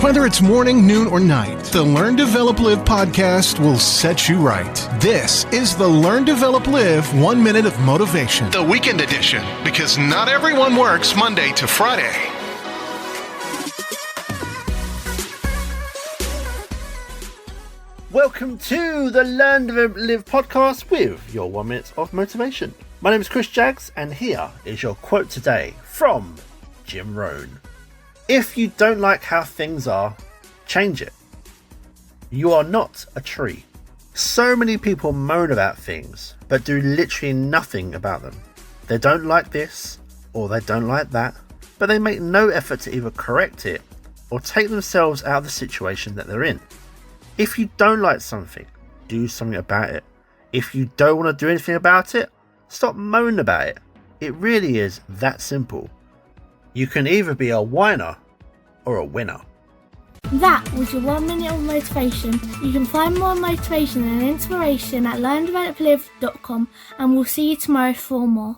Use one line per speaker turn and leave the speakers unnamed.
Whether it's morning, noon, or night, the Learn, Develop, Live podcast will set you right. This is the Learn, Develop, Live 1 Minute of Motivation, the weekend edition, because not everyone works Monday to Friday.
Welcome to the Learn, Develop, Live podcast with your 1 minute of motivation. My name is Chris Jaggs, and here is your quote today from Jim Rohn. If you don't like how things are, change it. You are not a tree. So many people moan about things, but do literally nothing about them. They don't like this, or they don't like that, but they make no effort to either correct it, or take themselves out of the situation that they're in. If you don't like something, do something about it. If you don't want to do anything about it, stop moaning about it. It really is that simple. You can either be a whiner or a winner.
That was your 1 minute of motivation. You can find more motivation and inspiration at learndeveloplive.com, and we'll see you tomorrow for more.